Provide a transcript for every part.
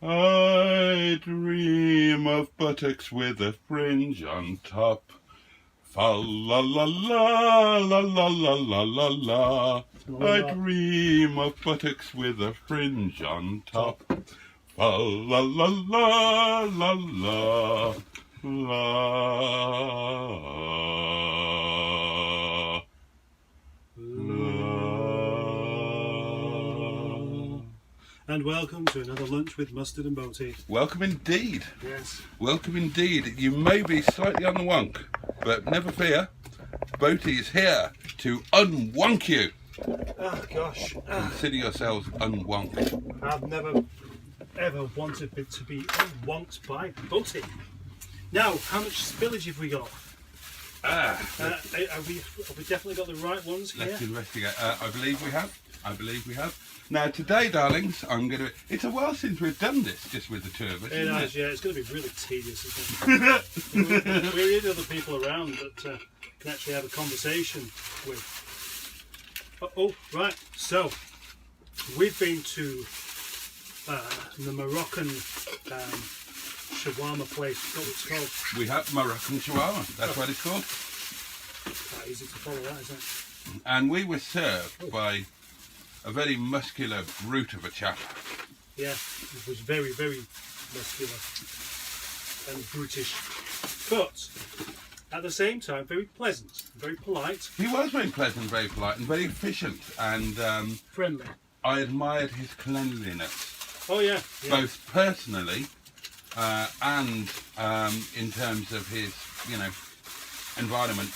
I dream of buttocks with a fringe on top. Fa la la la la la la la la la. I dream of buttocks with a fringe on top. Fa la la la la la la. And welcome to another lunch with Mustard and Boaty. Welcome indeed. Yes. Welcome indeed. You may be slightly on the wonk, but never fear. Boaty is here to unwonk you. Oh gosh. Consider yourselves unwonked. I've never ever wanted it to be unwonked by Boaty. Now, how much spillage have we got? Have we definitely got the right ones here? Let's investigate. I believe we have. Now today, darlings, it's a while since we've done this, just with the two of us. It is, yeah. It's going to be really tedious, isn't it? We need other people around that can actually have a conversation with. Right. So, we've been to the Moroccan shawarma place. What it's called? We have Moroccan shawarma. That's what it's called. Quite easy to follow that, isn't it? And we were served by a very muscular brute of a chap. Yeah, it was very, very muscular and brutish, but at the same time very pleasant, very polite. He was very pleasant, very polite, and very efficient, and Friendly. I admired his cleanliness, Oh yeah, yeah. both personally and in terms of his, environment.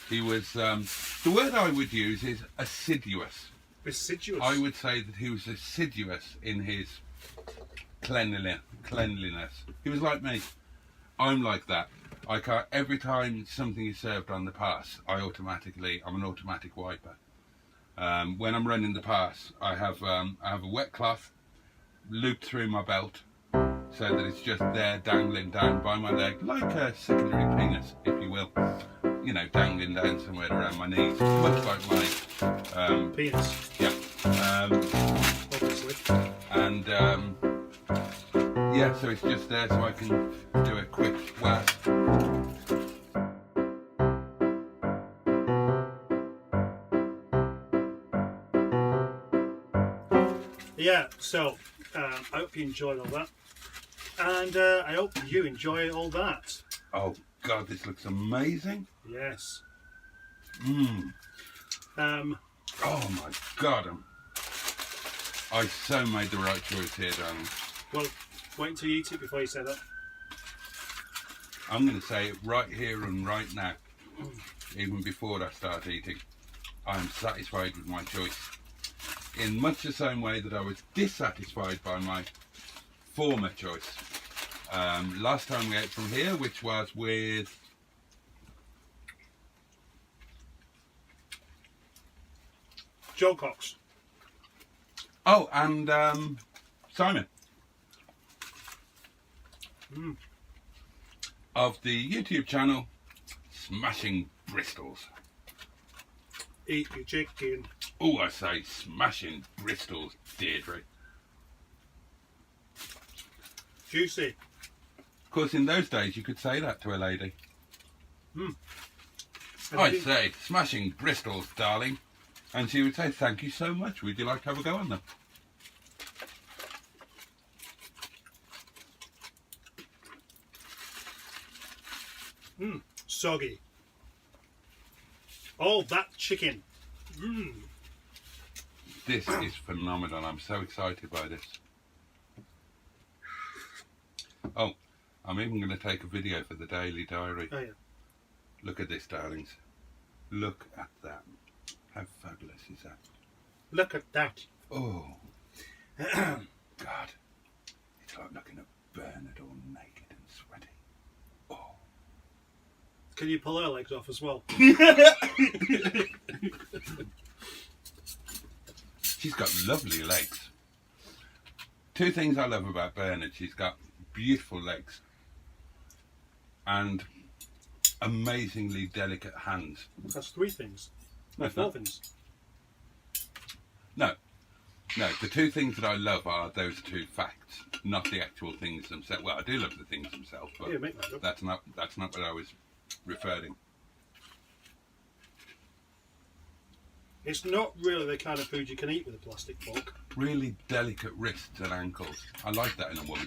He was, the word I would use is assiduous. Assiduous. I would say that he was assiduous in his cleanliness. He was like me. I'm like that. Every time something is served on the pass, I'm an automatic wiper. When I'm running the pass, I have a wet cloth looped through my belt so that it's just there dangling down by my leg, like a secondary penis, if you will. Dangling down somewhere around my knees, much like my penis. Yeah. Obviously. And so it's just there so I can do a quick whack. Yeah. So I hope you enjoyed all that, and I hope you enjoy all that. Oh God, this looks amazing. Yes. Oh my God, I so made the right choice here, darling. Well, wait until you eat it before you say that. I'm going to say it right here and right now, even before I start eating. I am satisfied with my choice. In much the same way that I was dissatisfied by my former choice. Last time we ate from here, which was with Joe Cox. Oh, and Simon of the YouTube channel Smashing Bristols. Eat your chicken. Oh, I say smashing Bristols, Deirdre. Juicy. Of course, in those days you could say that to a lady. I say smashing Bristols, darling. And she would say, thank you so much. Would you like to have a go on them? Soggy. Oh, that chicken. This is phenomenal. I'm so excited by this. Oh, I'm even going to take a video for the daily diary. Oh yeah. Look at this, darlings. Look at that. How fabulous is that? Look at that. Oh, God. It's like looking at Bernard all naked and sweaty. Oh. Can you pull her legs off as well? She's got lovely legs. Two things I love about Bernard. She's got beautiful legs and amazingly delicate hands. That's three things. No, four things. No. No, the two things that I love are those two facts, not the actual things themselves. Well, I do love the things themselves, but Yeah, make that up. that's not what I was referring. It's not really the kind of food you can eat with a plastic fork. Really delicate wrists and ankles. I like that in a woman.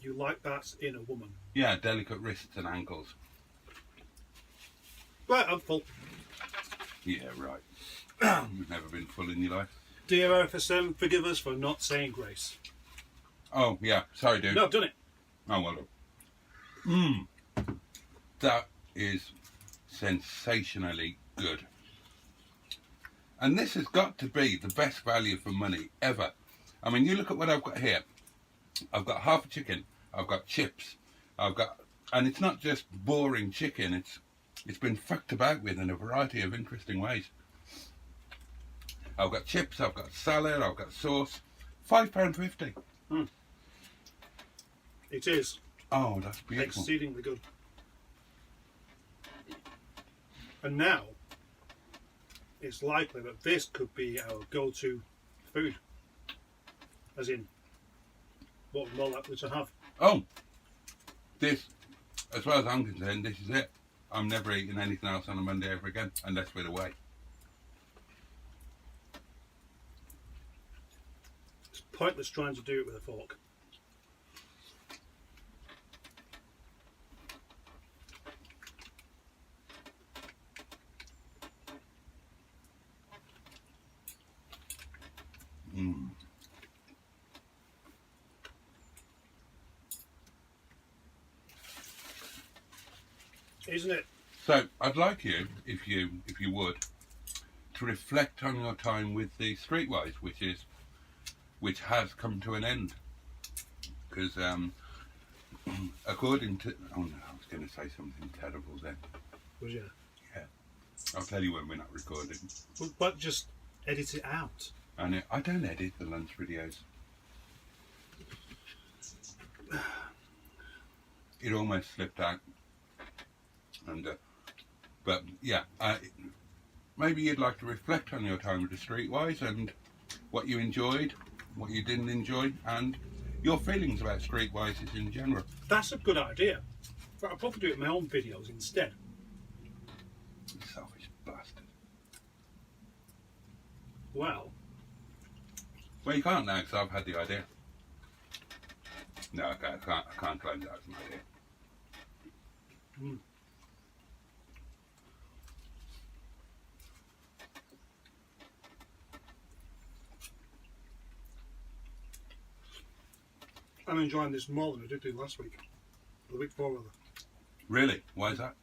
You like that in a woman. Yeah, delicate wrists and ankles. Right, I'm full. Yeah, right. You've never been full in your life. Dear RFSM, forgive us for not saying grace. Oh, yeah. Sorry, dude. No, I've done it. Oh, well done. That is sensationally good. And this has got to be the best value for money ever. I mean, you look at what I've got here. I've got half a chicken. I've got chips. And it's not just boring chicken. It's been fucked about with in a variety of interesting ways. I've got chips. I've got salad. I've got sauce. £5.50. It is Oh, that's beautiful. exceedingly good. And now, it's likely that this could be our go-to food. As in, what we're more likely to have. Oh, this, as far as I'm concerned, this is it. I'm never eating anything else on a Monday ever again, unless we're away. It's pointless trying to do it with a fork. Isn't it? So I'd like you, if you would, to reflect on your time with the Streetwise, which has come to an end. Because according to, oh no, I was going to say something terrible then. Was you? Yeah, I'll tell you when we're not recording. But just edit it out. And I don't edit the lunch videos. It almost slipped out. And but yeah, maybe you'd like to reflect on your time with the Streetwise and what you enjoyed, what you didn't enjoy, and your feelings about Streetwises in general. That's a good idea. But I'll probably do it in my own videos instead. Selfish bastard. Well, You can't now because I've had the idea. No, I can't claim that as an idea. I'm enjoying this more than I did do last week. The week before, rather. Really? Why is that?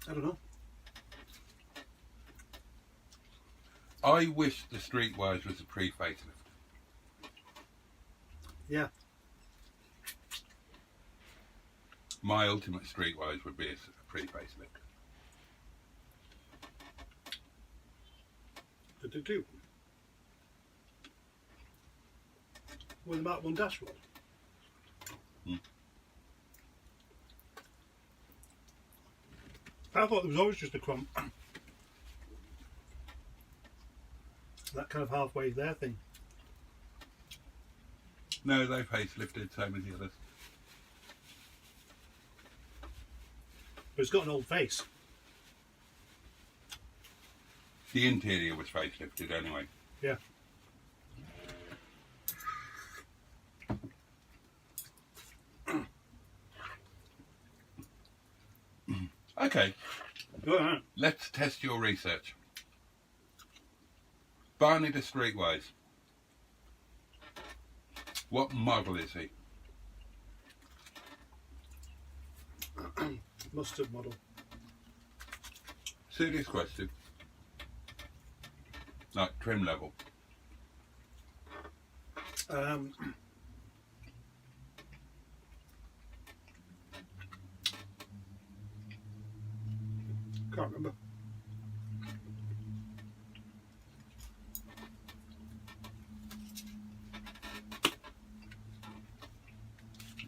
I don't know. I wish the Streetwise was a pre-facelift. Yeah. My ultimate Streetwise would be a pre-facelift. Did they do? With the Mark 1 dash roll. I thought there was always just a crumb. That kind of halfway there thing. No, they facelifted, same as the others. But it's got an old face. The interior was facelifted anyway. Yeah. Okay, All right. let's test your research. Barney the Streetwise. What model is he? Mustard model. Serious question. Like trim level. Can't remember.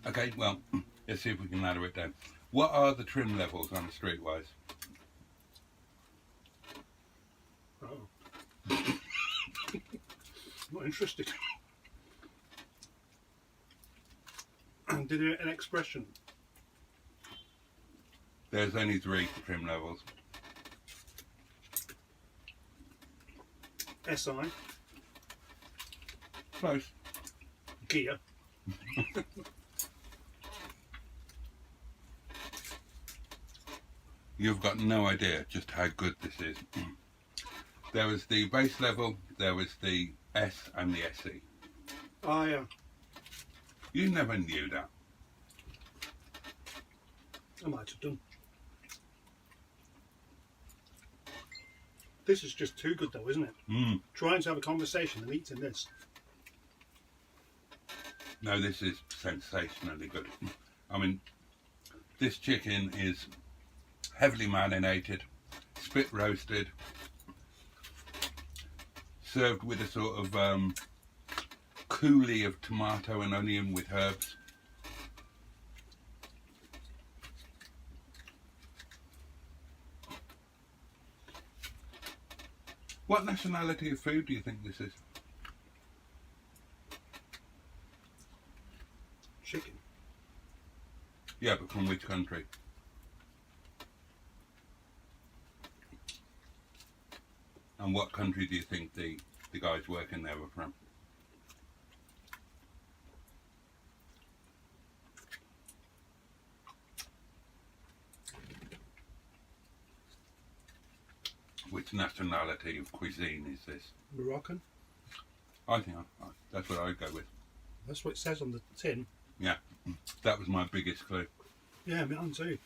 Okay, well, let's see if we can narrow it down. What are the trim levels on the Streetwise? interested. Did it an expression? There's only 3 trim levels. SI. Close. Gear. You've got no idea just how good this is. There was the base level, there was the S and the SE. Oh yeah. You never knew that. I might have done. This is just too good though, isn't it? Mm. Trying to have a conversation and eating this. No, this is sensationally good. I mean, this chicken is heavily marinated, spit roasted, served with a sort of coulis of tomato and onion with herbs. What nationality of food do you think this is? Chicken. Yeah, but from which country? And what country do you think the guys working there were from? Which nationality of cuisine is this? Moroccan. I think that's what I'd go with. That's what it says on the tin. Yeah, that was my biggest clue. Yeah, mine too.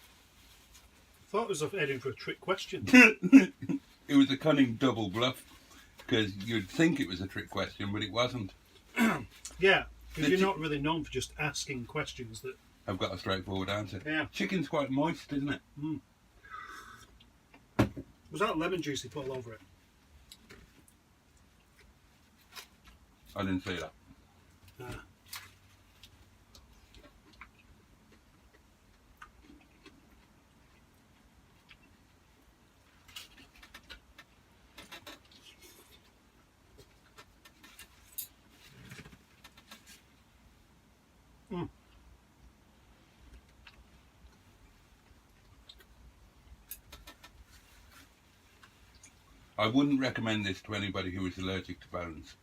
Thought it was heading for a trick question. It was a cunning double bluff, because you'd think it was a trick question, but it wasn't. Yeah, because you're not really known for just asking questions that... I've got a straightforward answer. Yeah. Chicken's quite moist, isn't it? Mm. Was that lemon juice they put all over it? I didn't see that. Ah. Mm. I wouldn't recommend this to anybody who is allergic to bones.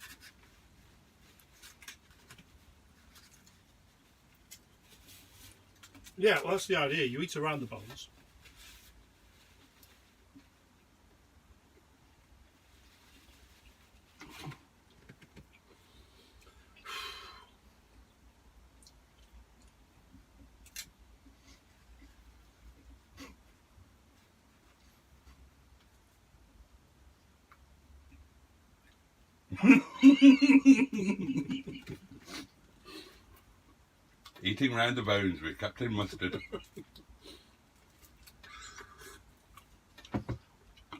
Yeah, well, that's the idea. You eat around the bones. Eating round the bones with Captain Mustard.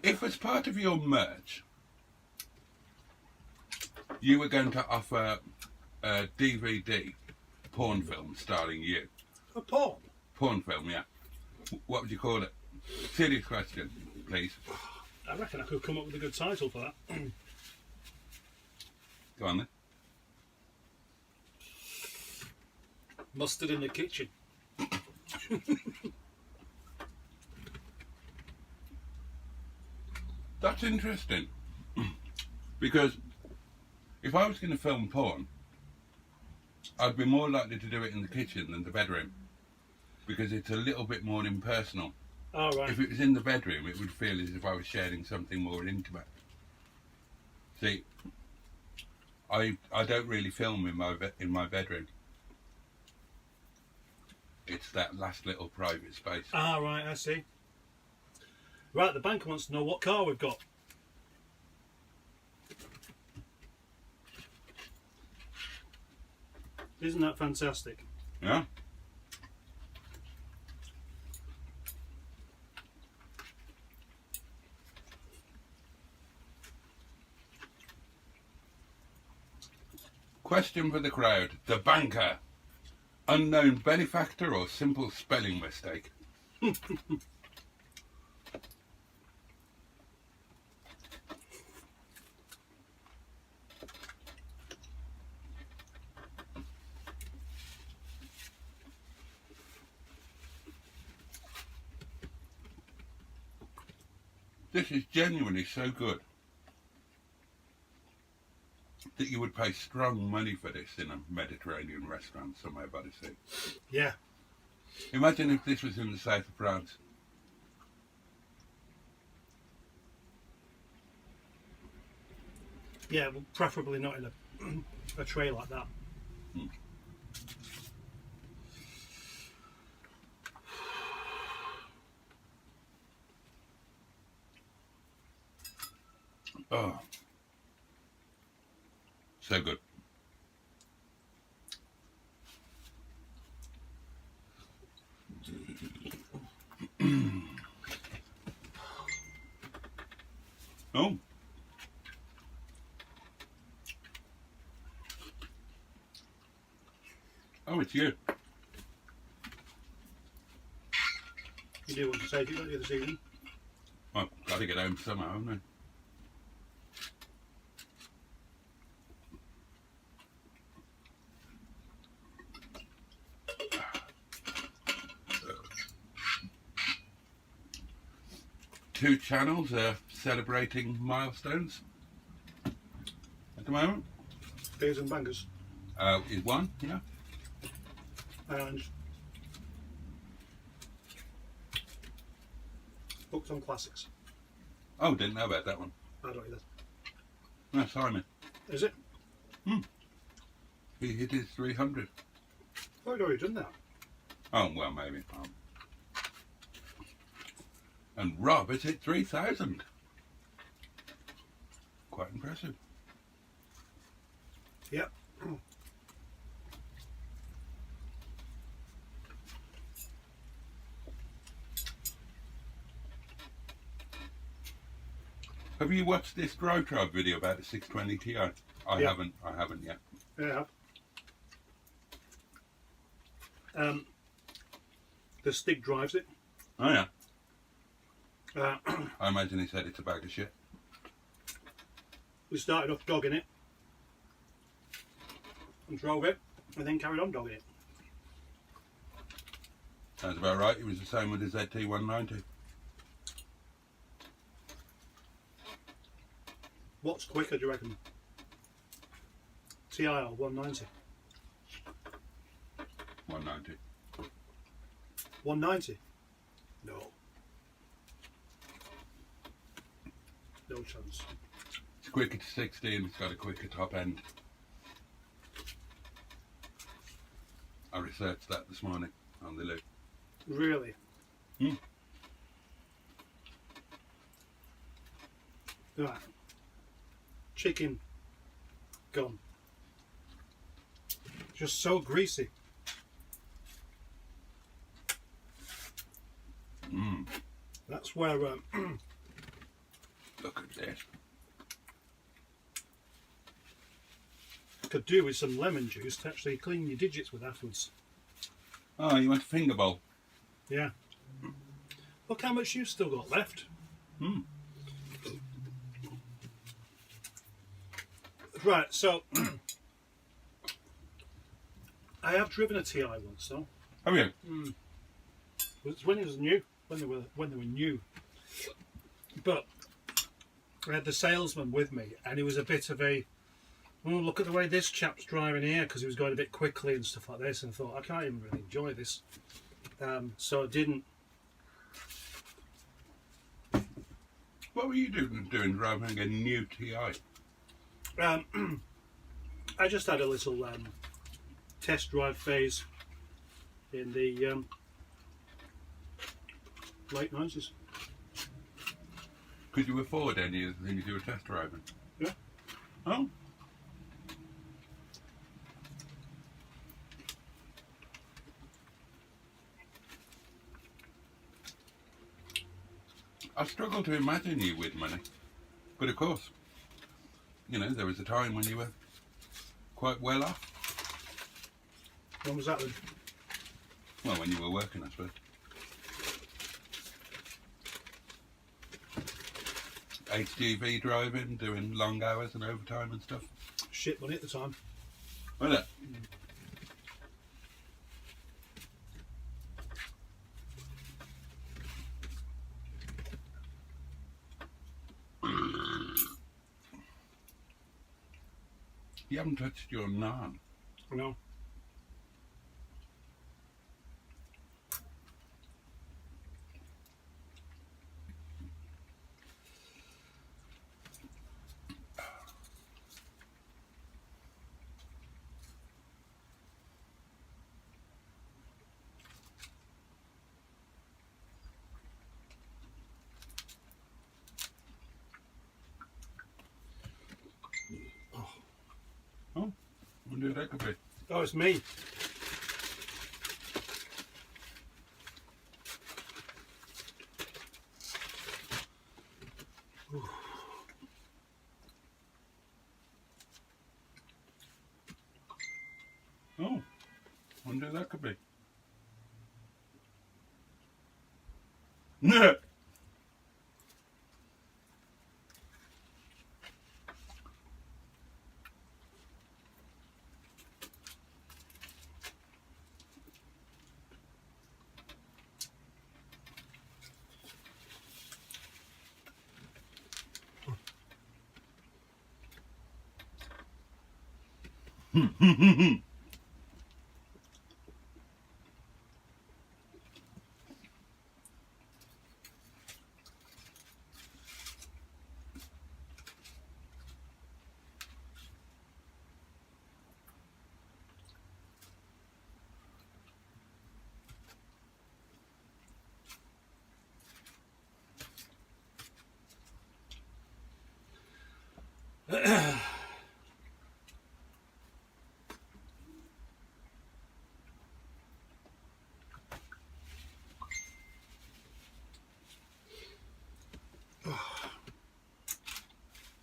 If as part of your merch you were going to offer a DVD porn film starring you. A porn? Porn film, yeah. What would you call it? Serious question, please. I reckon I could come up with a good title for that. Go on then. Mustard in the kitchen. That's interesting. Because if I was going to film porn, I'd be more likely to do it in the kitchen than the bedroom. Because it's a little bit more impersonal. Oh, right. If it was in the bedroom, it would feel as if I was sharing something more intimate. See, I don't really film in my bedroom. It's that last little private space. Ah, right, I see. Right, the banker wants to know what car we've got. Isn't that fantastic? Yeah? Question for the crowd. The banker. Unknown benefactor or simple spelling mistake? This is genuinely so good that you would pay strong money for this in a Mediterranean restaurant somewhere by the sea. Yeah. Imagine if this was in the south of France. Yeah, well, preferably not in a tray like that. Mm. Oh, so good. Oh. Oh, it's you. You do want to say, don't you, this evening? Well, got to get home somehow, haven't I? Two channels are celebrating milestones at the moment. Beers and bangers. Is one, yeah. And books on classics. Oh, didn't know about that one. I don't either. No, Simon. Is it? He hit his 300. Oh, I'd already done that. Oh, well, maybe. And Rob has hit 3,000. Quite impressive. Yep. Have you watched this drive tribe video about the 620 Ti? I Yeah. haven't yet. Yeah. The Stig drives it. Oh, yeah. Uh, I imagine he said it's a bag of shit. we started off dogging it and drove it and then carried on dogging it. Sounds about right. He was the same with his ZT190. What's quicker, do you reckon? TI or 190? 190. 190? No. No chance. It's quicker to 60 and it's got a quicker top end. I researched that this morning on the loop. Really? Right. Chicken gone. Just so greasy. That's where Look at this. could do with some lemon juice to actually clean your digits with afterwards. Oh, you want a finger bowl? Yeah. Look how much you've still got left. Right, so I have driven a TI once, though. Have you? It's when it was new, when they were new. But I had the salesman with me, and he was a bit of a, oh, look at the way this chap's driving here, because he was going a bit quickly and stuff like this, and I thought, I can't even really enjoy this. So I didn't. What were you doing driving a new TI? I just had a little test drive phase in the late 90s. Could you afford any of the things you were test driving? Yeah. Oh. I struggle to imagine you with money. But of course, you know, there was a time when you were quite well off. When was that then? Well, when you were working, I suppose. HGV driving, doing long hours and overtime and stuff. Shit money at the time. Wasn't it? You haven't touched your naan. No. Oh, I wonder who that could be. Oh, it's me. Oh, I wonder who that could be. No.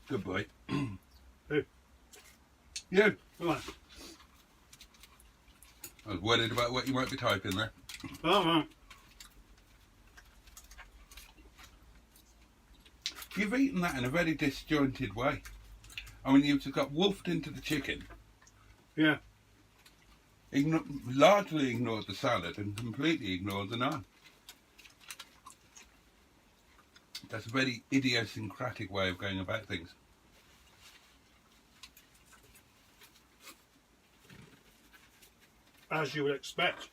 Good boy. Who? You. Right. I was worried about what you might be typing there. Oh, right. You've eaten that in a very disjointed way. I mean, you've got wolfed into the chicken, Yeah. largely ignored the salad and completely ignored the naan. That's a very idiosyncratic way of going about things. As you would expect.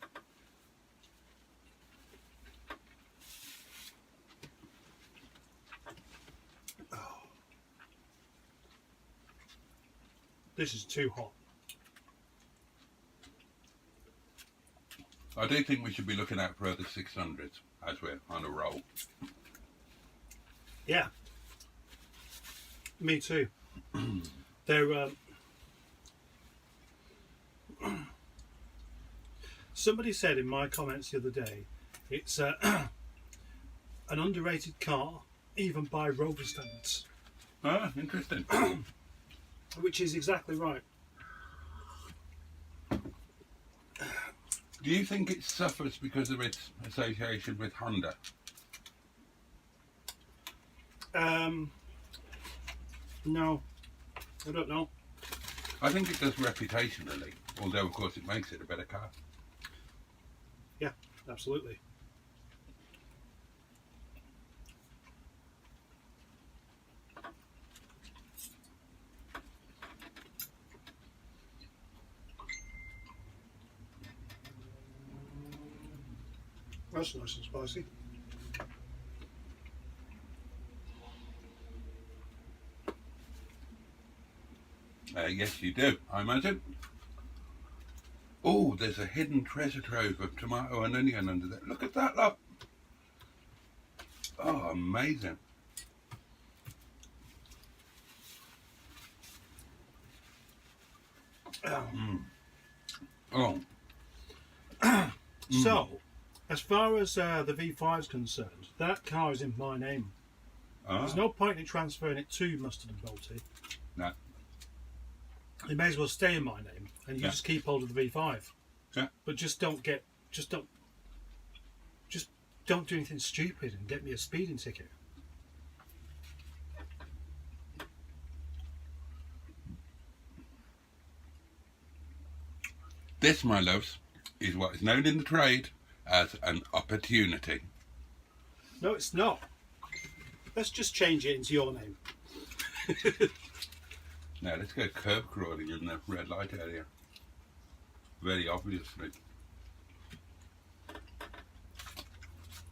This is too hot. I do think we should be looking out for other 600s as we're on a roll. Yeah. Me too. They're somebody said in my comments the other day, it's an underrated car, even by Rover standards. Ah, interesting. Which is exactly right. Do you think it suffers because of its association with Honda? No, I don't know. I think it does reputationally, although of course it makes it a better car. Yeah, absolutely. That's nice and spicy. Yes, you do, I imagine. Oh, there's a hidden treasure trove of tomato and onion under there. Look at that, look. Oh, amazing. Oh. So, as far as the V5 is concerned, that car is in my name. There's no point in transferring it to Mustard and Boaty. No. It may as well stay in my name, and you just keep hold of the V5. Yeah. But just don't do anything stupid and get me a speeding ticket. This, my loves, is what is known in the trade as an opportunity. No, it's not. Let's just change it into your name. Now let's go curb crawling in the red light area. Very obviously.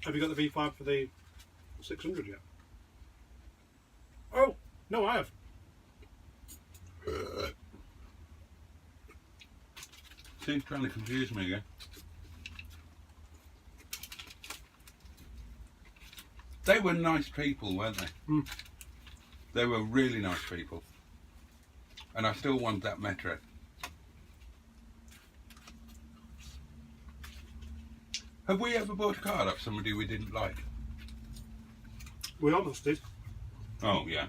Have you got the V5 for the 600 yet? Oh, no, I have. See, trying to confuse me again. They were nice people, weren't they? Mm. They were really nice people. And I still want that Metro. Have we ever bought a car off somebody we didn't like? We almost did. Oh, yeah.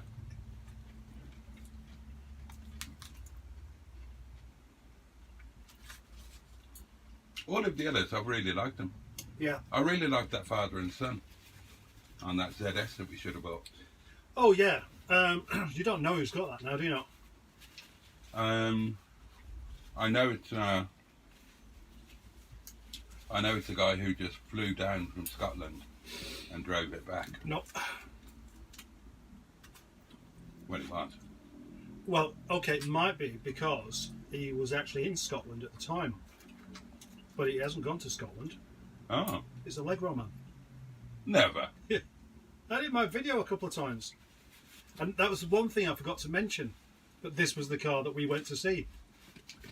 All of the others, I've really liked them. Yeah. I really liked that father and son on that ZS that we should have bought. Oh, yeah. You don't know who's got that now, do you not? I know it's a guy who just flew down from Scotland and drove it back. No. Well, it was. Well, okay, it might be because he was actually in Scotland at the time. But he hasn't gone to Scotland. Oh, He's a leg roll man. never. I did my video a couple of times. And that was one thing I forgot to mention. But this was the car that we went to see.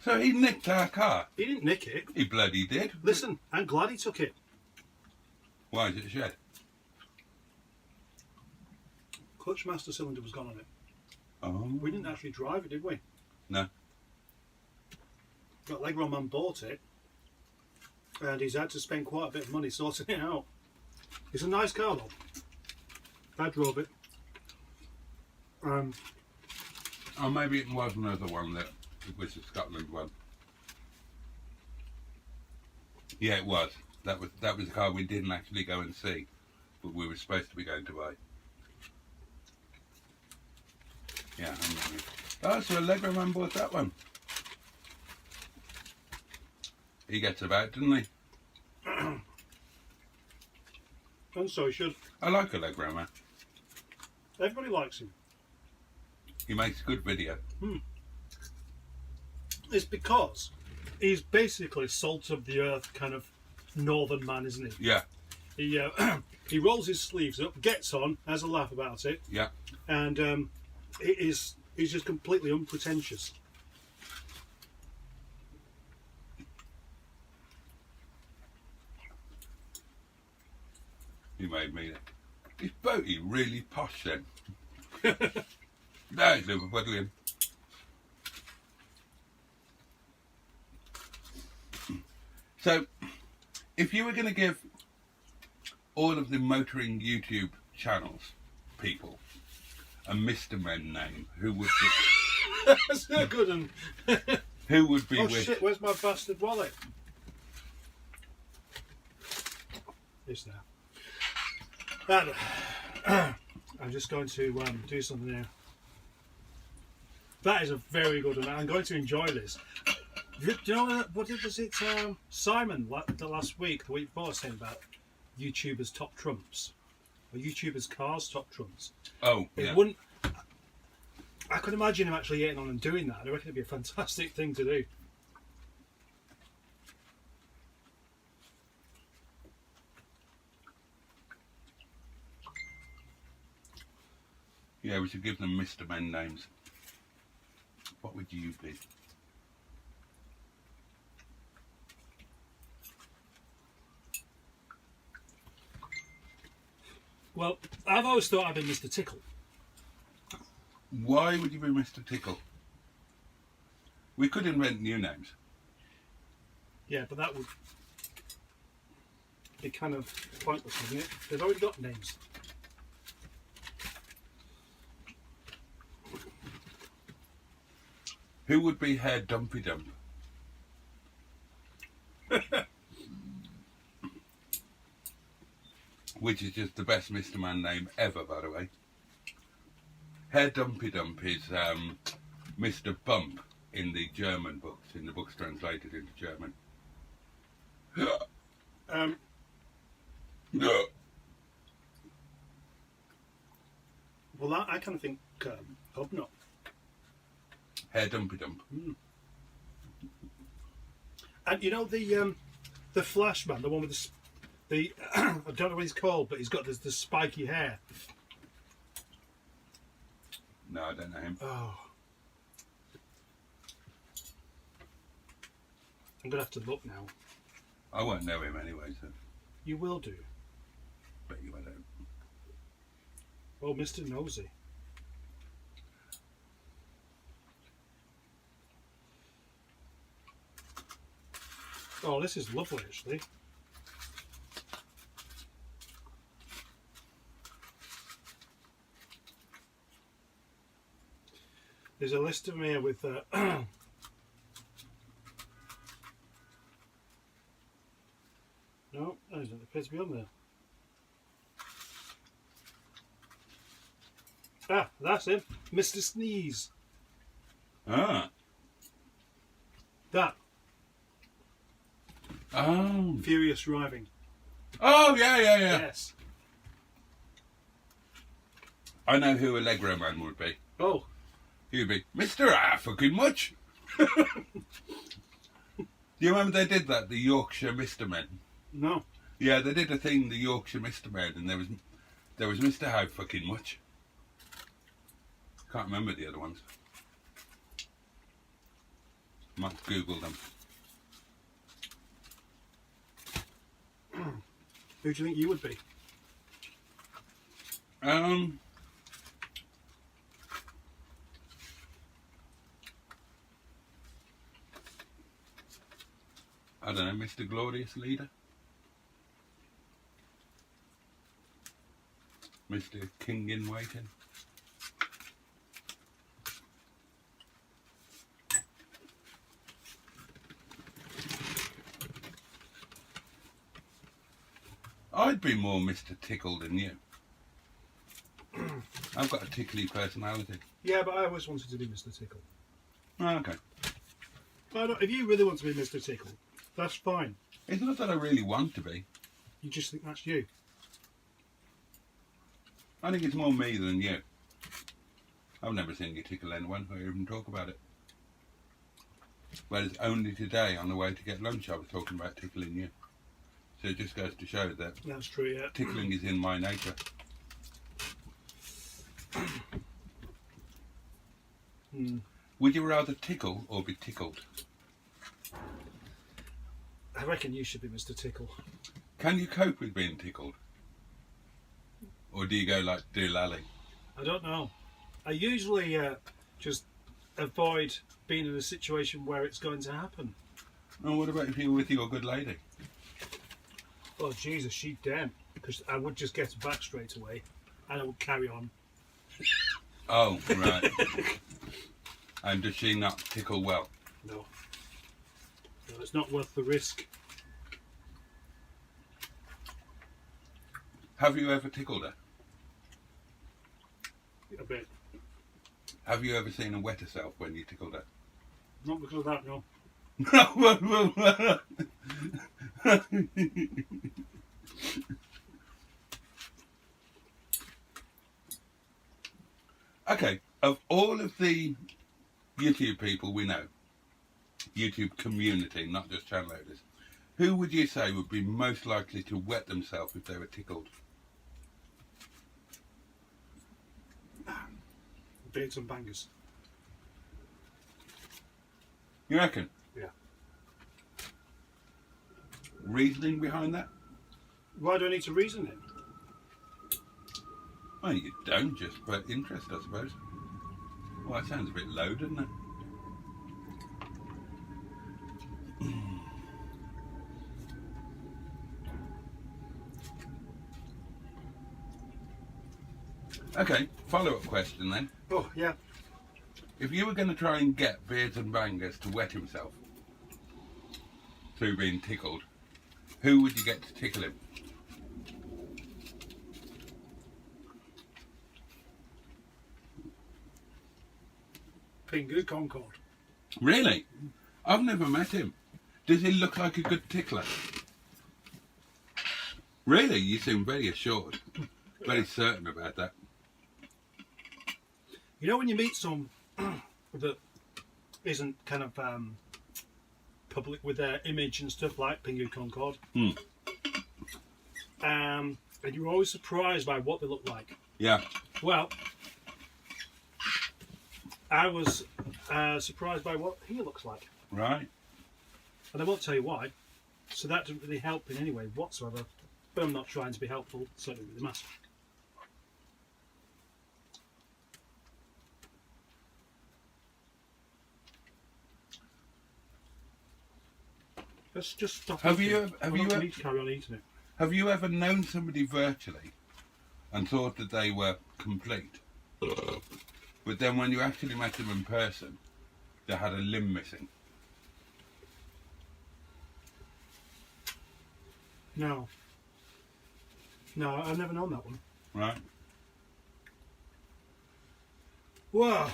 So he nicked our car. He didn't nick it. He bloody did. Listen, I'm glad he took it. Why is it shed? Clutch master cylinder was gone on it. Oh. We didn't actually drive it, did we? No. That leg roll man bought it. And he's had to spend quite a bit of money sorting it out. It's a nice car though. I drove it. Oh, maybe it was another one that it was the Scotland one. Yeah, it was. That was the car we didn't actually go and see, but we were supposed to be going to buy. Yeah, I'm not here. Oh, so a Lego man bought that one. He gets about, doesn't he? And so he should. I like a Lego man. Everybody likes him. He makes a good video. It's because he's basically salt of the earth kind of northern man, isn't he? Yeah, He he rolls his sleeves up, gets on, has a laugh about it, yeah. and he's just completely unpretentious. He made me. Is Boaty really posh then? No, he's Liverpudlian. So, if you were going to give all of the motoring YouTube channels people a Mr. Men name, who would be? That's not good. And Who would be oh with? shit! Where's my bastard wallet? It's there. I'm just going to do something here. That is a very good one. I'm going to enjoy this. Do you know what it was? It Simon the last week, the week before, saying about YouTubers' top trumps, or YouTubers' cars' top trumps. Oh, It yeah. wouldn't. I could imagine him actually getting on and doing that. I reckon it'd be a fantastic thing to do. Yeah, we should give them Mr. Men names. What would you be? Well, I've always thought I'd been Mr. Tickle. Why would you be Mr. Tickle? We could invent new names. Yeah, but that would be kind of pointless, wouldn't it? They've already got names. Who would be Hair Dumpy Dump? Which is just the best Mr. Man name ever, by the way. Hair Dumpy Dump is Mr. Bump in the German books, in the books translated into German. Well, I kind of think Hubnut. Hair dumpy dump. And you know the Flash man, the one with the I don't know what he's called, but he's got the spiky hair. No, I don't know him. Oh, I'm gonna have to look now. I won't know him anyway, so You will do. bet you I don't. Oh, Mr. Nosy. Oh, this is lovely, actually. There's a list of them here with no, that doesn't appear to be on there. Ah, that's him, Mr. Sneeze. Ah. That Oh. Furious Driving. Oh, yeah. Yes. I know who Allegro Man would be. Oh, He would be Mr. Fucking Much. Do you remember they did that, the Yorkshire Mr. Men? no. Yeah, they did a thing, the Yorkshire Mr. Men, and there was Mr. How Fucking Much. Can't remember the other ones. Might Google them. Who do you think you would be? I don't know, Mr. Glorious Leader? Mr. King in Waiting? I'd be more Mr. Tickle than you. I've got a tickly personality. Yeah, but I always wanted to be Mr. Tickle. Oh, okay. If you really want to be Mr. Tickle, that's fine. It's not that I really want to be. You just think that's you. I think it's more me than you. I've never seen you tickle anyone or even talk about it. Whereas only today on the way to get lunch I was talking about tickling you. So it just goes to show that That's true, yeah. tickling is in my nature. Would you rather tickle or be tickled? I reckon you should be Mr. Tickle. Can you cope with being tickled? Or do you go like Doolally? I don't know. I usually just avoid being in a situation where it's going to happen. And what about if you were with your good lady? Oh, Jesus, she'd damn. Because I would just get back straight away and I would carry on. Oh, right. And does she not tickle well? No. No, it's not worth the risk. Have you ever tickled her? A bit. Have you ever seen her wet herself when you tickled her? Not because of that, no. Okay, of all of the YouTube people we know, YouTube community, not just channel owners, who would you say would be most likely to wet themselves if they were tickled? Beards and bangers. You reckon? Yeah. Reasoning behind that? Why do I need to reason it? Well, you don't, just for interest, I suppose. Well, that sounds a bit low, doesn't it? Okay, follow-up question then. Oh, yeah. If you were going to try and get Beards and Bangers to wet himself through being tickled, who would you get to tickle him? Pingu Concord. Really? I've never met him. Does he look like a good tickler? Really? You seem very assured. Very certain about that. You know when you meet some that isn't kind of public with their image and stuff like Pingu Concord. And you're always surprised by what they look like. Yeah. Well, I was surprised by what he looks like. Right. And I won't tell you why. So that doesn't really help in any way whatsoever. But I'm not trying to be helpful, certainly with the mask. Let's just stop. Have eating. you I need to carry on eating it. Have you ever known somebody virtually and thought that they were complete, but then when you actually met them in person, they had a limb missing? No. No, I've never known that one. Right. Whoa.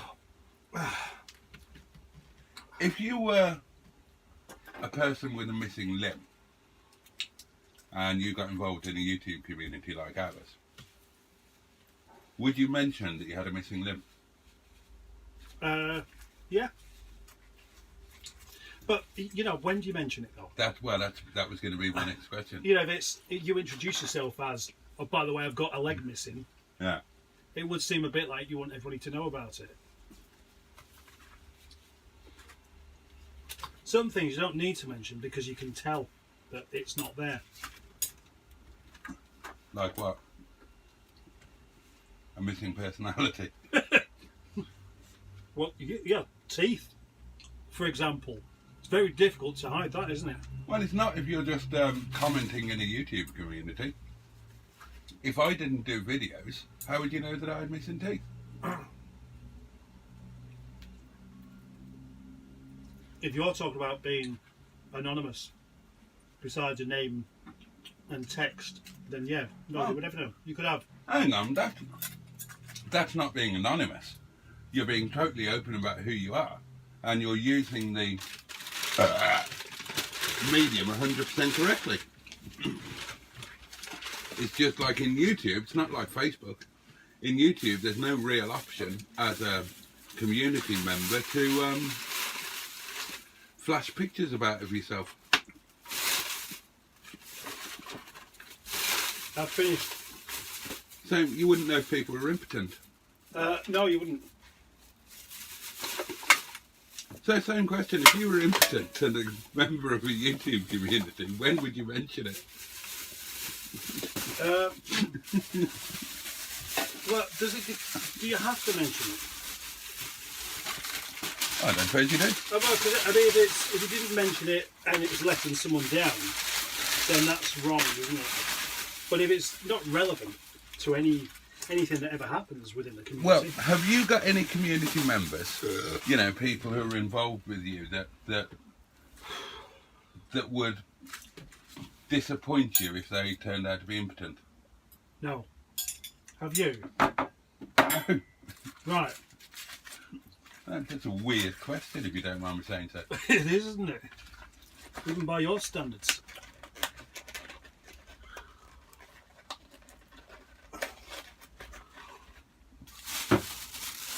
If you were a person with a missing limb and you got involved in a YouTube community like ours, would you mention that you had a missing limb? Yeah. But, you know, when do you mention it though? That was going to be my next question. You know, if you introduce yourself as, oh, by the way, I've got a leg missing, Yeah. it would seem a bit like you want everybody to know about it. Some things you don't need to mention because you can tell that it's not there. Like what? A missing personality. Well, yeah, teeth, for example. It's very difficult to hide that, isn't it? Well, it's not if you're just commenting in a YouTube community. If I didn't do videos, how would you know that I had missing teeth? If you're talking about being anonymous, besides a name and text, then yeah, nobody would ever know. You could have. Hang on, that's not being anonymous. You're being totally open about who you are, and you're using the medium 100% correctly. It's just like in YouTube, it's not like Facebook. In YouTube, there's no real option as a community member to flash pictures about of yourself. I've finished. So you wouldn't know if people were impotent. No, you wouldn't. So same question, if you were impotent and a member of a YouTube community, when would you mention it? Well, do you have to mention it? I don't suppose you do. Oh, well, 'cause, I mean, if you didn't mention it and it was letting someone down, then that's wrong, isn't it? But if it's not relevant to anything that ever happens within the community. Well, have you got any community members, you know, people who are involved with you that would disappoint you if they turned out to be impotent? No. Have you? No. Right. That's a weird question, if you don't mind me saying so. It is, isn't it? Even by your standards.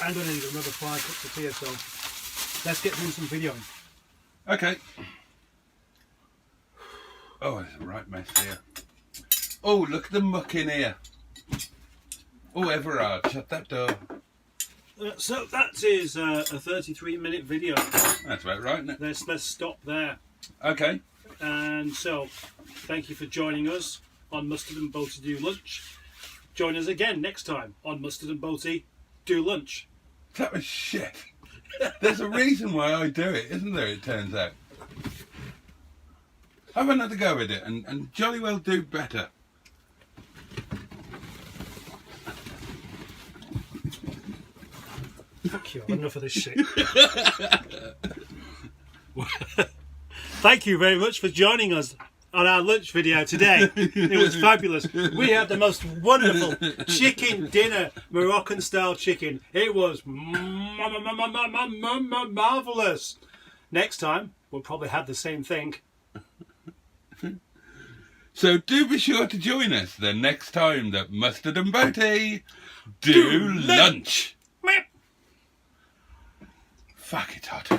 I'm going to need another 5 cups of tea, so let's get doing some videoing. Okay. Oh, there's a right mess here. Oh, look at the muck in here. Oh, Everard, shut that door. So that is a 33-minute video. That's about right, isn't it? Let's stop there. Okay. And so, thank you for joining us on Mustard and Boaty Do Lunch. Join us again next time on Mustard and Boaty Do Lunch. That was shit. There's a reason why I do it, isn't there, it turns out. Have another go at it and jolly well do better. Fuck you, I've had enough of this shit. Thank you very much for joining us on our lunch video today. It was fabulous. We had the most wonderful chicken dinner, Moroccan style chicken. It was marvellous. Next time, we'll probably have the same thing. So do be sure to join us the next time that Mustard and Boaty do lunch. Fuck, it's hot.